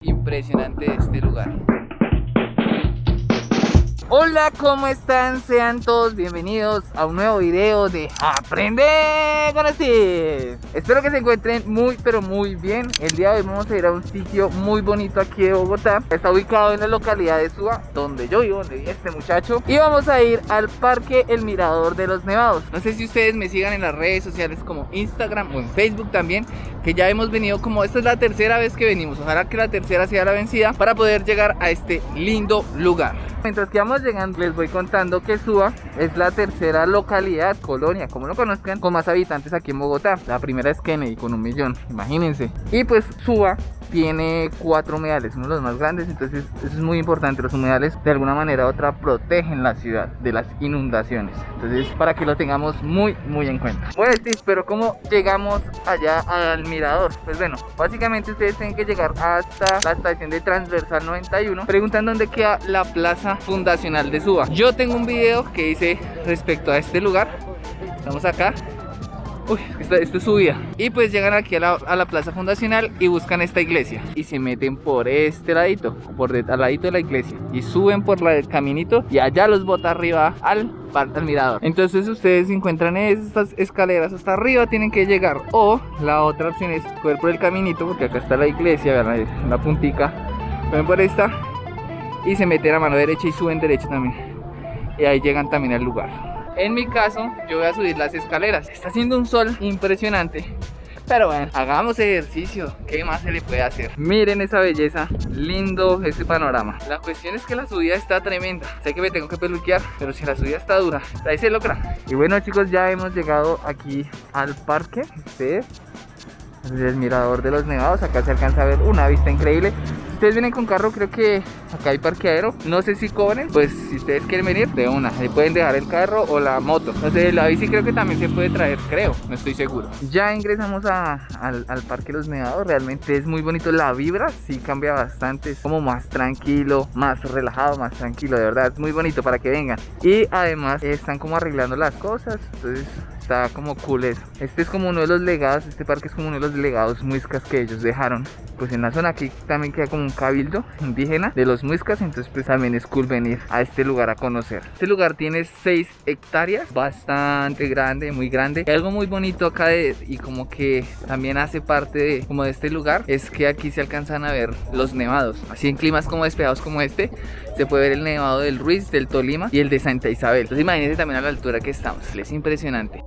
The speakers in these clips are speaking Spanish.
Impresionante este lugar. Hola, ¿cómo están? Sean todos bienvenidos a un nuevo video de Aprende con Steve. Espero que se encuentren muy pero muy bien. El día de hoy vamos a ir a un sitio muy bonito aquí de Bogotá. Está ubicado en la localidad de Suba, donde yo vivo, donde vive este muchacho. Y vamos a ir al Parque El Mirador de los Nevados. No sé si ustedes me sigan en las redes sociales como Instagram o en Facebook también, que ya hemos venido, como esta es la tercera vez que venimos. Ojalá que la tercera sea la vencida para poder llegar a este lindo lugar. Mientras que vamos llegando, les voy contando que Suba es la tercera localidad, colonia, como lo conozcan, con más habitantes aquí en Bogotá. La primera es Kennedy con 1 millón, imagínense. Y pues Suba tiene 4 humedales, uno de los más grandes. Entonces eso es muy importante. Los humedales de alguna manera u otra protegen la ciudad de las inundaciones. Entonces para que lo tengamos muy en cuenta. Bueno, pero ¿cómo llegamos allá al mirador? Pues bueno, básicamente ustedes tienen que llegar hasta la estación de Transversal 91. Preguntan dónde queda la plaza fundacional de Suba. Yo tengo un video que hice respecto a este lugar. Estamos acá. Uy, esto es subida. Y pues llegan aquí a la plaza fundacional y buscan esta iglesia. Y se meten por este ladito, al ladito de la iglesia. Y suben por el caminito y allá los bota arriba al mirador. Entonces ustedes encuentran estas escaleras hasta arriba, tienen que llegar. O la otra opción es coger por el caminito, porque acá está la iglesia, vean la puntica. Ven por esta y se meten a mano derecha y suben derecho también. Y ahí llegan también al lugar. En mi caso, yo voy a subir las escaleras. Está haciendo un sol impresionante, pero bueno, hagamos ejercicio. ¿Qué más se le puede hacer? Miren esa belleza, lindo ese panorama. La cuestión es que la subida está tremenda. Sé que me tengo que peluquear, pero si la subida está dura, ahí se logra. Y bueno, chicos, ya hemos llegado aquí al parque. Ustedes, el mirador de los Nevados. Acá se alcanza a ver una vista increíble. Si ustedes vienen con carro, creo que acá hay parqueadero. No sé si cobren, pues si ustedes quieren venir, de una. Ahí pueden dejar el carro o la moto. No sé, la bici creo que también se puede traer, creo, no estoy seguro. Ya ingresamos al Parque Los Nevados. Realmente es muy bonito. La vibra sí cambia bastante. Es como más tranquilo, más relajado, más tranquilo. De verdad, es muy bonito para que vengan. Y además están como arreglando las cosas. Entonces está como cool eso. Este es como uno de los legados. Este parque es como uno de los legados muiscas que ellos dejaron pues en la zona. Aquí también queda como un cabildo indígena de los muiscas. Entonces pues también es cool venir a este lugar a conocer. Este lugar tiene 6 hectáreas, bastante grande, muy grande. Y algo muy bonito acá y como que también hace parte de este lugar, es que aquí se alcanzan a ver los nevados. Así en climas como despejados como este, se puede ver el nevado del Ruiz, del Tolima y el de Santa Isabel. Entonces imagínense también a la altura que estamos. Es impresionante.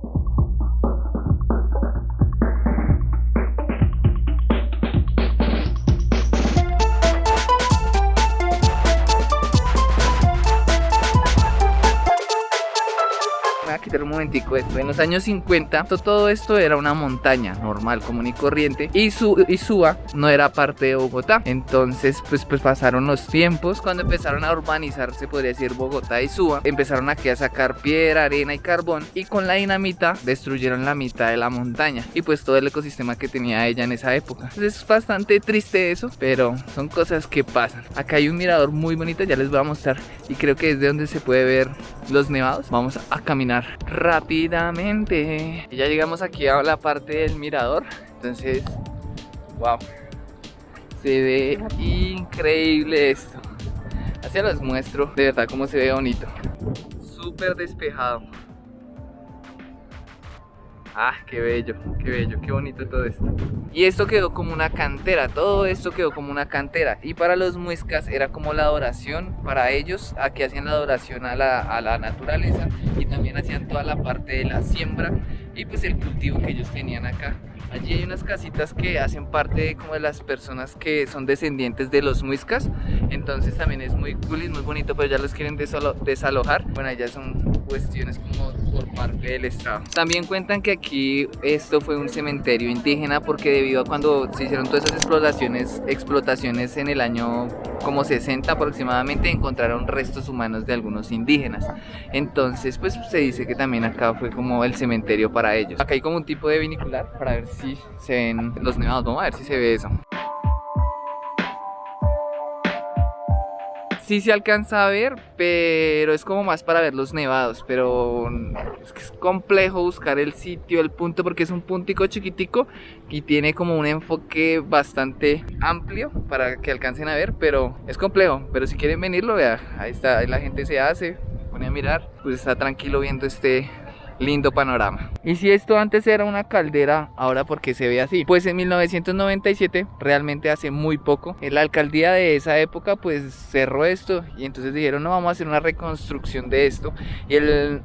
A quitar un momentico esto. En los años 50 todo esto era una montaña normal, común y corriente, y Suba no era parte de Bogotá. Entonces pues pasaron los tiempos. Cuando empezaron a urbanizar, se podría decir, Bogotá y Suba, empezaron aquí a sacar piedra, arena y carbón, y con la dinamita destruyeron la mitad de la montaña y pues todo el ecosistema que tenía ella en esa época. Entonces es bastante triste eso, pero son cosas que pasan. Acá hay un mirador muy bonito, ya les voy a mostrar, y creo que es de donde se puede ver los nevados. Vamos a caminar rápidamente. Ya llegamos aquí a la parte del mirador. Entonces, wow, se ve increíble esto. Así los muestro de verdad cómo se ve bonito. Súper despejado. Ah, qué bello, qué bonito todo esto. Y esto quedó como una cantera, todo esto quedó como una cantera. Y para los muiscas era como la adoración para ellos. Aquí hacían la adoración a la naturaleza, y también hacían toda la parte de la siembra y pues el cultivo que ellos tenían acá. Allí hay unas casitas que hacen parte como de las personas que son descendientes de los muiscas. Entonces también es muy cool y muy bonito, pero ya los quieren desalojar. Bueno, ya son cuestiones como por parte del estado. También cuentan que aquí esto fue un cementerio indígena, porque debido a cuando se hicieron todas esas explotaciones en el año como 60 aproximadamente, encontraron restos humanos de algunos indígenas. Entonces pues se dice que también acá fue como el cementerio para ellos. Acá hay como un tipo de binicular para ver si se ven los nevados. Vamos a ver si se ve eso. sí se alcanza a ver, pero es como más para ver los nevados. Pero es que es complejo buscar el sitio, el punto, porque es un puntico chiquitico y tiene como un enfoque bastante amplio para que alcancen a ver, pero es complejo. Pero si quieren venirlo, vea, ahí está, ahí la gente se pone a mirar, pues está tranquilo viendo este lindo panorama. Y si esto antes era una caldera, ahora ¿por qué se ve así? Pues en 1997, realmente hace muy poco, la alcaldía de esa época pues cerró esto y entonces dijeron no, vamos a hacer una reconstrucción de esto, y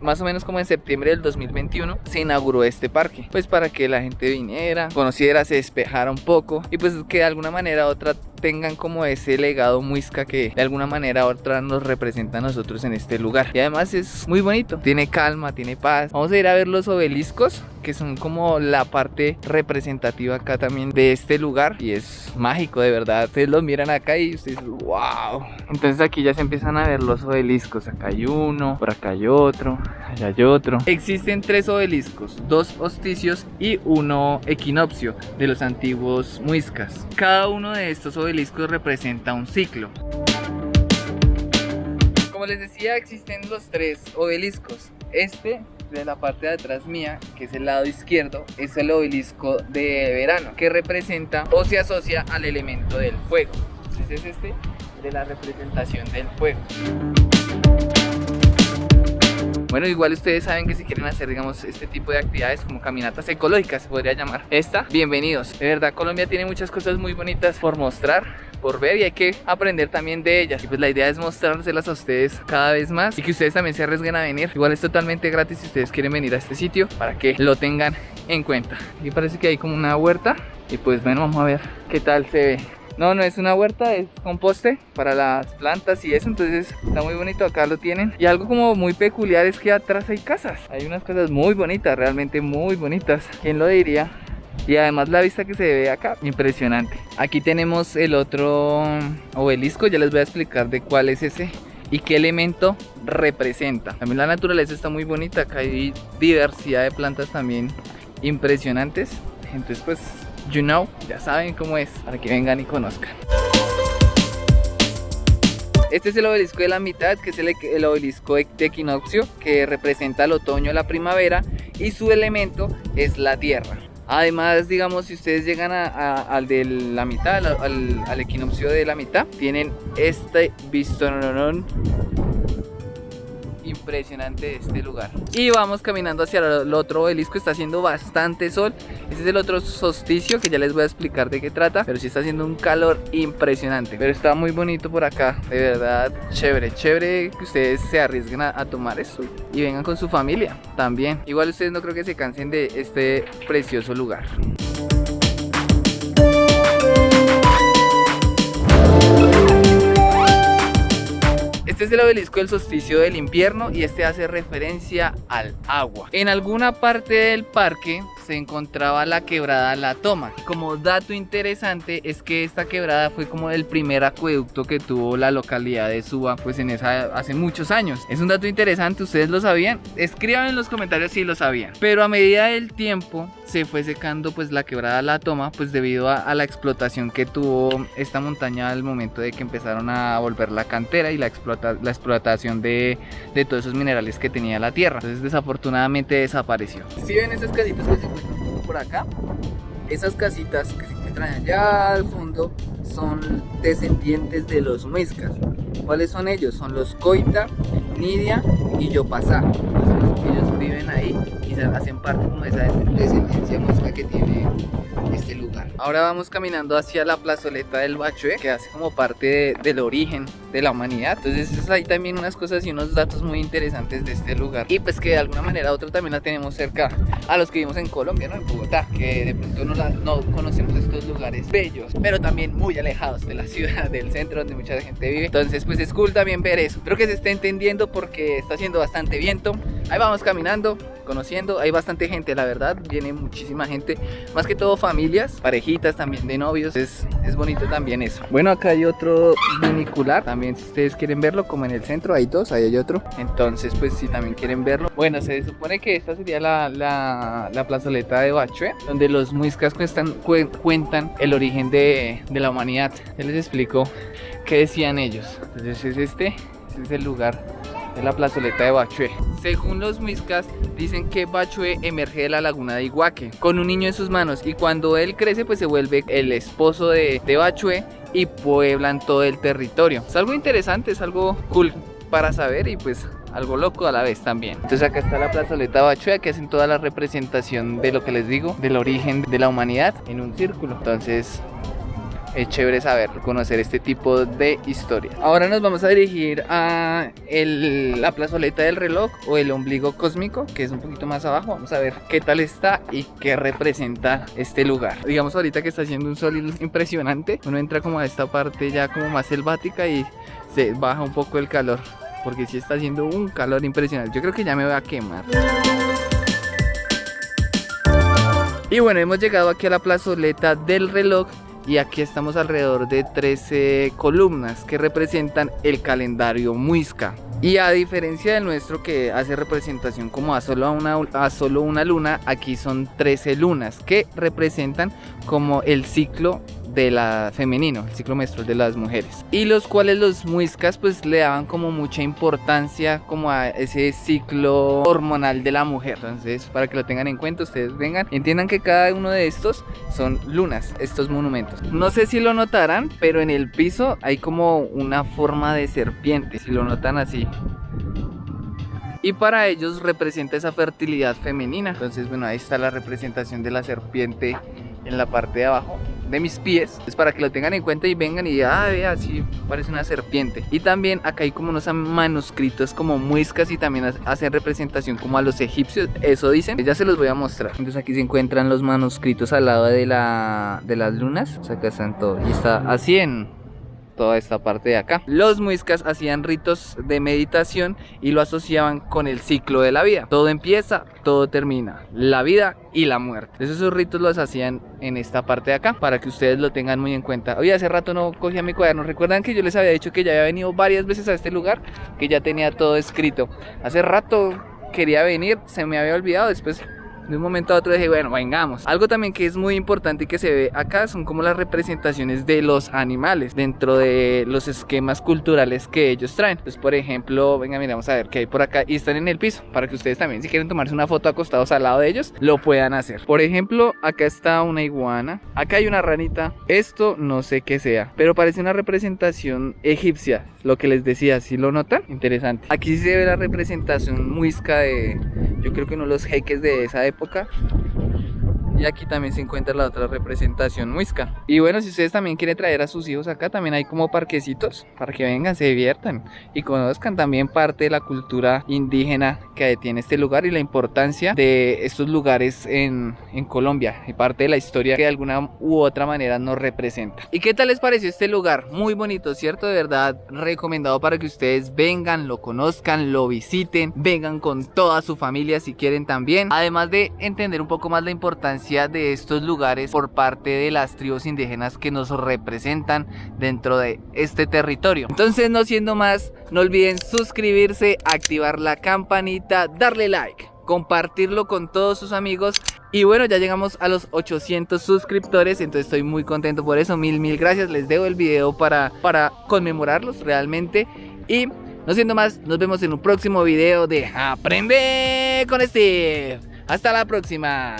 más o menos como en septiembre del 2021 se inauguró este parque, pues para que la gente viniera, conociera, se despejara un poco y pues que de alguna manera u otra tengan como ese legado muisca que de alguna manera u otra nos representa a nosotros en este lugar. Y además es muy bonito, tiene calma, tiene paz. Vamos a ir a ver los obeliscos, que son como la parte representativa acá también de este lugar, y es mágico de verdad. Ustedes los miran acá y ustedes wow. Entonces aquí ya se empiezan a ver los obeliscos. Acá hay uno, por acá hay otro, allá hay otro. Existen 3 obeliscos, 2 hosticios y 1 equinoccio de los antiguos muiscas. Cada uno de estos obeliscos representa un ciclo. Como les decía, existen los 3 obeliscos. Este de la parte de atrás mía, que es el lado izquierdo, es el obelisco de verano, que representa o se asocia al elemento del fuego. Entonces es este de la representación del fuego. Bueno, igual ustedes saben que si quieren hacer, digamos, este tipo de actividades como caminatas ecológicas, se podría llamar bienvenidos. De verdad, Colombia tiene muchas cosas muy bonitas por mostrar, por ver, y hay que aprender también de ellas. Y pues la idea es mostrárselas a ustedes cada vez más y que ustedes también se arriesguen a venir. Igual es totalmente gratis si ustedes quieren venir a este sitio, para que lo tengan en cuenta. Y parece que hay como una huerta y pues bueno, vamos a ver qué tal se ve. No, no es una huerta, es composte para las plantas y eso, entonces está muy bonito, acá lo tienen. Y algo como muy peculiar es que atrás hay casas, hay unas casas muy bonitas, realmente muy bonitas, ¿quién lo diría? Y además la vista que se ve acá, impresionante. Aquí tenemos el otro obelisco, ya les voy a explicar de cuál es ese y qué elemento representa. También la naturaleza está muy bonita, acá hay diversidad de plantas también impresionantes, entonces pues ya saben cómo es, para que vengan y conozcan. Este es el obelisco de la mitad, que es el obelisco de equinoccio, que representa el otoño, la primavera, y su elemento es la tierra. Además, digamos, si ustedes llegan al de la mitad, al equinoccio de la mitad, tienen este vistorón impresionante de este lugar. Y vamos caminando hacia el otro obelisco. Está haciendo bastante sol. Este es el otro solsticio, que ya les voy a explicar de qué trata, pero sí está haciendo un calor impresionante, pero está muy bonito por acá, de verdad. Chévere que ustedes se arriesguen a tomar esto y vengan con su familia también. Igual ustedes no creo que se cansen de este precioso lugar. Este es el obelisco del solsticio del invierno y este hace referencia al agua. En alguna parte del parque se encontraba la quebrada La Toma. Como dato interesante es que esta quebrada fue como el primer acueducto que tuvo la localidad de Suba, pues hace muchos años. Es un dato interesante, ¿ustedes lo sabían? Escriban en los comentarios si lo sabían. Pero a medida del tiempo se fue secando pues la quebrada La Toma, pues debido a la explotación que tuvo esta montaña al momento de que empezaron a volver la cantera y la explotación de todos esos minerales que tenía la tierra. Entonces desafortunadamente desapareció. Si ven esas casitas que se encuentran por acá, esas casitas que se encuentran allá al fondo son descendientes de los muiscas. ¿Cuáles son ellos? Son los Coita, Nidia y Yopazá. Entonces ellos viven ahí y hacen parte como de esa descendencia muisca que tiene este lugar. Ahora vamos caminando hacia la plazoleta del Bachué, que hace como parte del origen de la humanidad. Entonces hay también unas cosas y unos datos muy interesantes de este lugar, y pues que de alguna manera u otra también la tenemos cerca a los que vivimos en Colombia, ¿no? En Bogotá, que de pronto no conocemos estos lugares bellos, pero también muy alejados de la ciudad, del centro donde mucha gente vive. Entonces pues es cool también ver eso. Espero que se esté entendiendo porque está haciendo bastante viento. Ahí vamos caminando, conociendo, hay bastante gente, la verdad, viene muchísima gente, más que todo familias, parejitas también de novios, es bonito también eso. Bueno, acá hay otro vinicular, también si ustedes quieren verlo, como en el centro hay dos, ahí hay otro, entonces pues si también quieren verlo. Bueno, se supone que esta sería la plazoleta de Bachué, donde los muiscas cuentan el origen de la humanidad. Ya les explico qué decían ellos. Entonces este es el lugar de la plazoleta de Bachué. Según los muiscas, dicen que Bachué emerge de la laguna de Iguaque con un niño en sus manos, y cuando él crece pues se vuelve el esposo de Bachué y pueblan todo el territorio. Es algo interesante, es algo cool para saber y pues algo loco a la vez también. Entonces acá está la plazoleta de Bachué, que hacen toda la representación de lo que les digo, del origen de la humanidad en un círculo. Entonces es chévere saber, conocer este tipo de historia. Ahora nos vamos a dirigir a la plazoleta del reloj o el ombligo cósmico, que es un poquito más abajo. Vamos a ver qué tal está y qué representa este lugar. Digamos ahorita que está haciendo un sol impresionante, uno entra como a esta parte ya como más selvática y se baja un poco el calor, porque sí está haciendo un calor impresionante. Yo creo que ya me voy a quemar. Y bueno, hemos llegado aquí a la plazoleta del reloj. Y aquí estamos alrededor de 13 columnas que representan el calendario muisca. Y a diferencia del nuestro, que hace representación como a solo una luna, aquí son 13 lunas que representan como el ciclo de la femenino, el ciclo menstrual de las mujeres, y los cuales los muiscas pues le daban como mucha importancia como a ese ciclo hormonal de la mujer. Entonces, para que lo tengan en cuenta, ustedes vengan y entiendan que cada uno de estos son lunas, estos monumentos. No sé si lo notarán, pero en el piso hay como una forma de serpiente, si lo notan así. Y para ellos representa esa fertilidad femenina. Entonces, bueno, ahí está la representación de la serpiente en la parte de abajo de mis pies. Es para que lo tengan en cuenta y vengan y vea, así parece una serpiente. Y también acá hay como unos manuscritos como muiscas y también hacen representación como a los egipcios, eso dicen. Ya se los voy a mostrar. Entonces aquí se encuentran los manuscritos al lado de las lunas. O sea, acá están todos. Y está así en toda esta parte de acá. Los muiscas hacían ritos de meditación y lo asociaban con el ciclo de la vida. Todo empieza, todo termina, la vida y la muerte. Esos ritos los hacían en esta parte de acá, para que ustedes lo tengan muy en cuenta. Oye, hace rato no cogía mi cuaderno. ¿Recuerdan que yo les había dicho que ya había venido varias veces a este lugar? Que ya tenía todo escrito. Hace rato quería venir, se me había olvidado. Después de un momento a otro dije, bueno, vengamos. Algo también que es muy importante y que se ve acá son como las representaciones de los animales dentro de los esquemas culturales que ellos traen. Pues por ejemplo, venga, mira, vamos a ver qué hay por acá, y están en el piso, para que ustedes también, si quieren tomarse una foto acostados al lado de ellos, lo puedan hacer. Por ejemplo, acá está una iguana, acá hay una ranita. Esto no sé qué sea, pero parece una representación egipcia, lo que les decía. ¿Sí lo notan? Interesante. Aquí se ve la representación muisca de, yo creo que uno de los jeques de esa época. Y aquí también se encuentra la otra representación muisca. Y bueno, si ustedes también quieren traer a sus hijos acá, también hay como parquecitos para que vengan, se diviertan y conozcan también parte de la cultura indígena que tiene este lugar y la importancia de estos lugares en Colombia, y parte de la historia que de alguna u otra manera nos representa. ¿Y qué tal les pareció este lugar? Muy bonito, ¿cierto? De verdad, recomendado para que ustedes vengan, lo conozcan, lo visiten, vengan con toda su familia si quieren también. Además de entender un poco más la importancia de estos lugares por parte de las tribus indígenas que nos representan dentro de este territorio. Entonces, no siendo más, no olviden suscribirse, activar la campanita, darle like, compartirlo con todos sus amigos. Y bueno, ya llegamos a los 800 suscriptores, entonces estoy muy contento por eso. Mil gracias. Les dejo el video para conmemorarlos realmente. Y no siendo más, nos vemos en un próximo video de Aprende con Steve. Hasta la próxima.